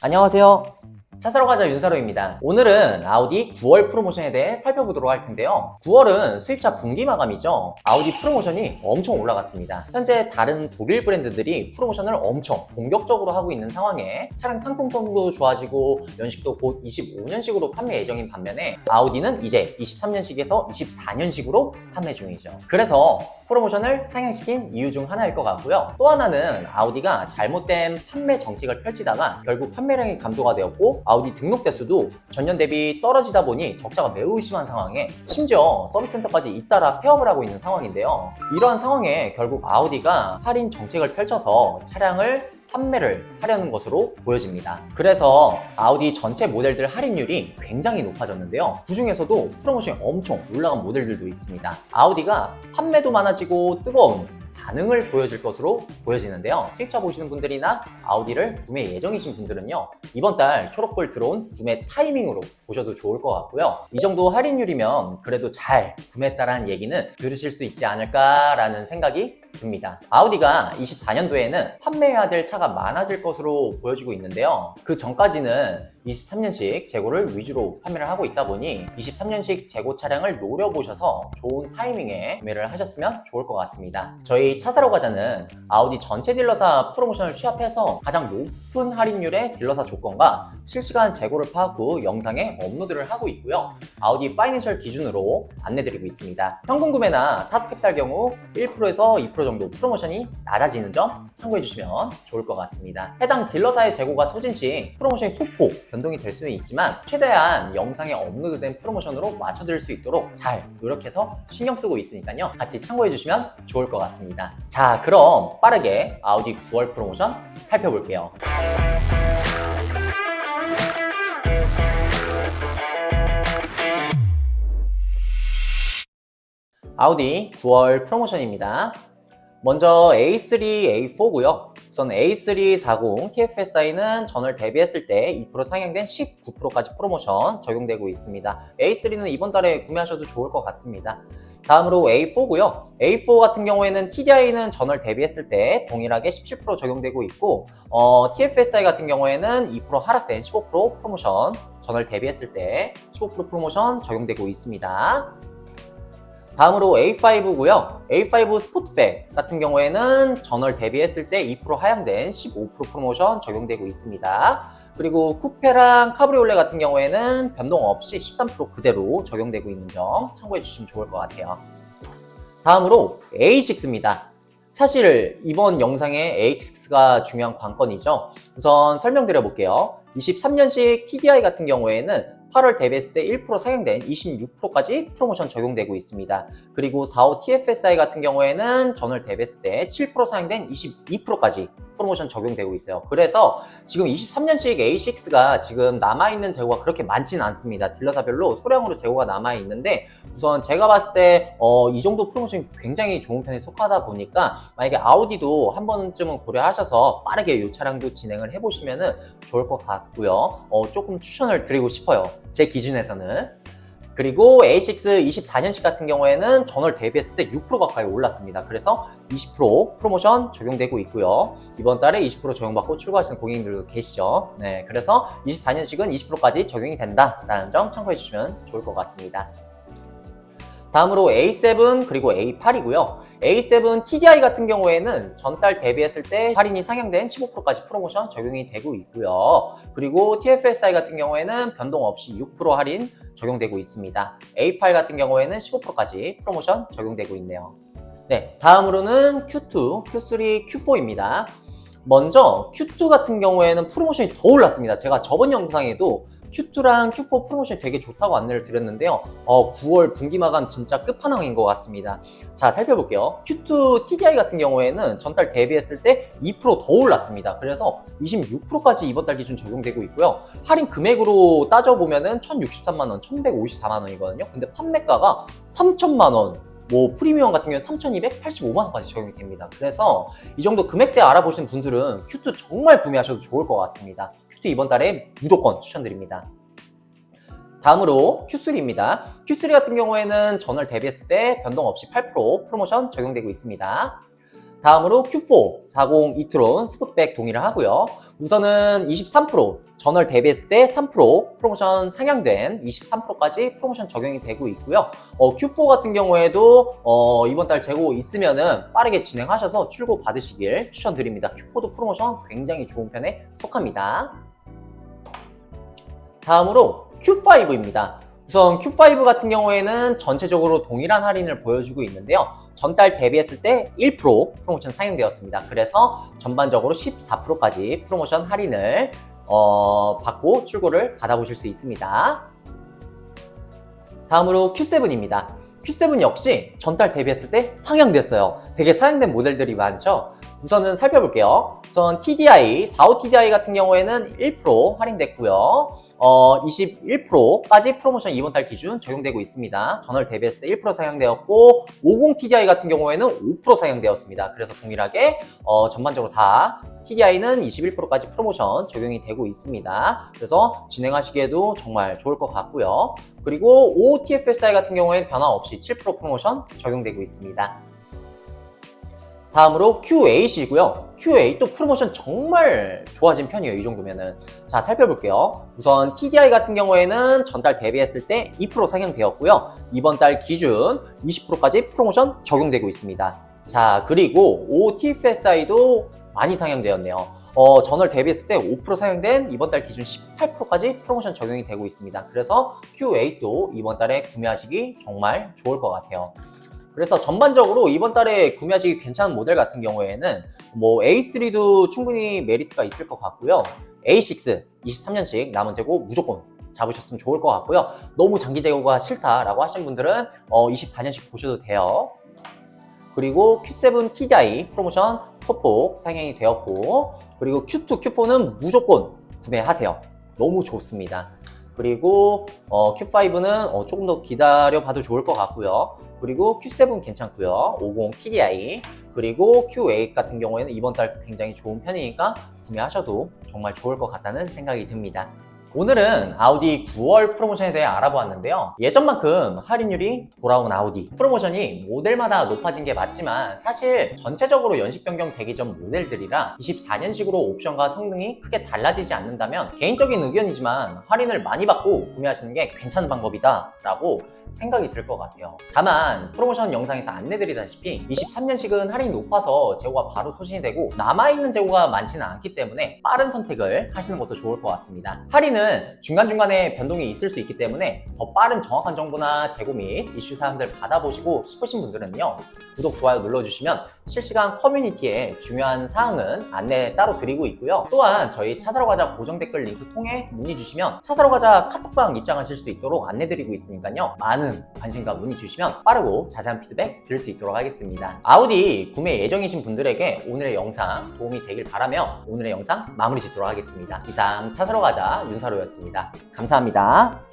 안녕하세요. 차 사러 가자 윤사로입니다. 오늘은 아우디 9월 프로모션에 대해 살펴보도록 할 텐데요. 9월은 수입차 분기 마감이죠. 아우디 프로모션이 엄청 올라갔습니다. 현재 다른 독일 브랜드들이 프로모션을 엄청 본격적으로 하고 있는 상황에 차량 상품성도 좋아지고 연식도 곧 25년식으로 판매 예정인 반면에 아우디는 이제 23년식에서 24년식으로 판매 중이죠. 그래서 프로모션을 상향시킨 이유 중 하나일 것 같고요. 또 하나는 아우디가 잘못된 판매 정책을 펼치다가 결국 판매량이 감소가 되었고 아우디 등록 대수도 전년 대비 떨어지다 보니 적자가 매우 심한 상황에 심지어 서비스 센터까지 잇따라 폐업을 하고 있는 상황인데요. 이러한 상황에 결국 아우디가 할인 정책을 펼쳐서 차량을 판매를 하려는 것으로 보여집니다. 그래서 아우디 전체 모델들 할인율이 굉장히 높아졌는데요. 그 중에서도 프로모션이 엄청 올라간 모델들도 있습니다. 아우디가 판매도 많아지고 뜨거운 반응을 보여줄 것으로 보여지는데요. 수입차 보시는 분들이나 아우디를 구매 예정이신 분들은요, 이번 달 초록불 들어온 구매 타이밍으로 보셔도 좋을 것 같고요. 이 정도 할인율이면 그래도 잘 구매했다라는 얘기는 들으실 수 있지 않을까라는 생각이 듭니다. 아우디가 24년도에는 판매해야 될 차가 많아질 것으로 보여지고 있는데요. 그 전까지는 23년식 재고를 위주로 판매를 하고 있다 보니 23년식 재고 차량을 노려보셔서 좋은 타이밍에 구매를 하셨으면 좋을 것 같습니다. 저희 차 사러 가자는 아우디 전체 딜러사 프로모션을 취합해서 가장 높은 할인율의 딜러사 조건과 실시간 재고를 파악 후 영상에 업로드를 하고 있고요. 아우디 파이낸셜 기준으로 안내드리고 있습니다. 현금 구매나 타스캡탈 경우 1%에서 2% 정도 프로모션이 낮아지는 점 참고해 주시면 좋을 것 같습니다. 해당 딜러사의 재고가 소진 시 프로모션이 소폭 변동이 될 수는 있지만 최대한 영상에 업로드된 프로모션으로 맞춰드릴 수 있도록 잘 노력해서 신경 쓰고 있으니까요. 같이 참고해 주시면 좋을 것 같습니다. 자, 그럼 빠르게 아우디 9월 프로모션 살펴볼게요. 아우디 9월 프로모션입니다. 먼저 A3, A4고요. 우선 A340 TFSI는 전월 대비했을 때 2% 상향된 19%까지 프로모션 적용되고 있습니다. A3는 이번 달에 구매하셔도 좋을 것 같습니다. 다음으로 A4고요. A4 같은 경우에는 TDI는 전월 대비했을 때 동일하게 17% 적용되고 있고 TFSI 같은 경우에는 2% 하락된 15% 프로모션 전월 대비했을 때 15% 프로모션 적용되고 있습니다. 다음으로 A5고요. A5 스포트백 같은 경우에는 전월 대비했을 때 2% 하향된 15% 프로모션 적용되고 있습니다. 그리고 쿠페랑 카브리올레 같은 경우에는 변동 없이 13% 그대로 적용되고 있는 점 참고해 주시면 좋을 것 같아요. 다음으로 A6입니다. 사실 이번 영상에 A6가 중요한 관건이죠. 우선 설명드려 볼게요. 23년식 TDI 같은 경우에는 8월 대비했을 때 1% 상향된 26%까지 프로모션 적용되고 있습니다. 그리고 45 TFSI 같은 경우에는 전월 대비했을 때 7% 상향된 22%까지 프로모션 적용되고 있어요. 그래서 지금 23년식 A6가 지금 남아있는 재고가 그렇게 많지는 않습니다. 딜러사별로 소량으로 재고가 남아있는데 우선 제가 봤을 때 이 정도 프로모션이 굉장히 좋은 편에 속하다 보니까 만약에 아우디도 한 번쯤은 고려하셔서 빠르게 이 차량도 진행을 해보시면 좋을 것 같고요. 조금 추천을 드리고 싶어요. 제 기준에서는. 그리고 A6 24년식 같은 경우에는 전월 대비했을 때 6% 가까이 올랐습니다. 그래서 20% 프로모션 적용되고 있고요. 이번 달에 20% 적용받고 출고하시는 고객님들도 계시죠. 네, 그래서 24년식은 20%까지 적용이 된다라는 점 참고해 주시면 좋을 것 같습니다. 다음으로 A7 그리고 A8이고요. A7 TDI 같은 경우에는 전달 대비했을 때 할인이 상향된 15%까지 프로모션 적용이 되고 있고요. 그리고 TFSI 같은 경우에는 변동 없이 6% 할인 적용되고 있습니다. A8 같은 경우에는 15%까지 프로모션 적용되고 있네요. 네, 다음으로는 Q2, Q3, Q4입니다. 먼저 Q2 같은 경우에는 프로모션이 더 올랐습니다. 제가 저번 영상에도 Q2랑 Q4 프로모션이 되게 좋다고 안내를 드렸는데요. 9월 분기 마감 진짜 끝판왕인 것 같습니다. 자, 살펴볼게요. Q2 TDI 같은 경우에는 전달 대비했을 때 2% 더 올랐습니다. 그래서 26%까지 이번 달 기준 적용되고 있고요. 할인 금액으로 따져보면은 1,063만원, 1,154만원이거든요. 근데 판매가가 3,000만원. 뭐 프리미엄 같은 경우는 3,285만원까지 적용이 됩니다. 그래서 이 정도 금액대 알아보시는 분들은 Q2 정말 구매하셔도 좋을 것 같습니다. Q2 이번 달에 무조건 추천드립니다. 다음으로 Q3입니다. Q3 같은 경우에는 전월 대비했을 때 변동 없이 8% 프로모션 적용되고 있습니다. 다음으로 Q4 40 e-tron 스포츠백 동의를 하고요. 우선은 23% 전월 대비했을 때 3% 프로모션 상향된 23%까지 프로모션 적용이 되고 있고요. Q4 같은 경우에도 이번 달 재고 있으면은 빠르게 진행하셔서 출고 받으시길 추천드립니다. Q4도 프로모션 굉장히 좋은 편에 속합니다. 다음으로 Q5입니다. 우선 Q5 같은 경우에는 전체적으로 동일한 할인을 보여주고 있는데요. 전달 대비했을 때 1% 프로모션 상향되었습니다. 그래서 전반적으로 14%까지 프로모션 할인을 받고 출고를 받아보실 수 있습니다. 다음으로 Q7입니다. Q7 역시 전달 대비했을 때 상향됐어요. 되게 상향된 모델들이 많죠? 우선은 살펴볼게요. 우선 TDI, 45 TDI 같은 경우에는 1% 할인됐고요. 21%까지 프로모션 이번 달 기준 적용되고 있습니다. 전월 대비했을 때 1% 상향되었고 50 TDI 같은 경우에는 5% 상향되었습니다. 그래서 동일하게 전반적으로 다 TDI는 21%까지 프로모션 적용이 되고 있습니다. 그래서 진행하시기에도 정말 좋을 것 같고요. 그리고 OTFSI 같은 경우에는 변화 없이 7% 프로모션 적용되고 있습니다. 다음으로 Q8이고요. Q8 또 프로모션 정말 좋아진 편이에요. 이 정도면은. 자, 살펴볼게요. 우선 TDI 같은 경우에는 전달 대비했을 때 2% 상향되었고요. 이번 달 기준 20%까지 프로모션 적용되고 있습니다. 자, 그리고 OTFSI도 많이 상향되었네요. 전월 대비했을 때 5% 상향된 이번 달 기준 18%까지 프로모션 적용이 되고 있습니다. 그래서 Q8도 이번 달에 구매하시기 정말 좋을 것 같아요. 그래서 전반적으로 이번 달에 구매하시기 괜찮은 모델 같은 경우에는 뭐 A3도 충분히 메리트가 있을 것 같고요. A6 23년식 남은 재고 무조건 잡으셨으면 좋을 것 같고요. 너무 장기 재고가 싫다라고 하신 분들은 24년식 보셔도 돼요. 그리고 Q7 TDI 프로모션 소폭 상향이 되었고, 그리고 Q2, Q4는 무조건 구매하세요. 너무 좋습니다. 그리고 Q5는 조금 더 기다려 봐도 좋을 것 같고요. 그리고 Q7 괜찮고요. 50 TDI, 그리고 Q8 같은 경우에는 이번 달 굉장히 좋은 편이니까 구매하셔도 정말 좋을 것 같다는 생각이 듭니다. 오늘은 아우디 9월 프로모션에 대해 알아보았는데요. 예전만큼 할인율이 돌아온 아우디, 프로모션이 모델마다 높아진 게 맞지만 사실 전체적으로 연식 변경 되기 전 모델들이라 24년식으로 옵션과 성능이 크게 달라지지 않는다면 개인적인 의견이지만 할인을 많이 받고 구매하시는 게 괜찮은 방법이다 라고 생각이 들 것 같아요. 다만 프로모션 영상에서 안내드리다시피 23년식은 할인이 높아서 재고가 바로 소진이 되고 남아있는 재고가 많지는 않기 때문에 빠른 선택을 하시는 것도 좋을 것 같습니다. 할인은 중간중간에 변동이 있을 수 있기 때문에 더 빠른 정확한 정보나 재고 및 이슈 사항들 받아보시고 싶으신 분들은요, 구독, 좋아요 눌러주시면 실시간 커뮤니티에 중요한 사항은 안내 따로 드리고 있고요. 또한 저희 차사러 가자 고정 댓글 링크 통해 문의 주시면 차사러 가자 카톡방 입장하실 수 있도록 안내 드리고 있으니까요. 많은 관심과 문의 주시면 빠르고 자세한 피드백 드릴 수 있도록 하겠습니다. 아우디 구매 예정이신 분들에게 오늘의 영상 도움이 되길 바라며 오늘의 영상 마무리 짓도록 하겠습니다. 이상 차사러 가자 윤사로였습니다. 감사합니다.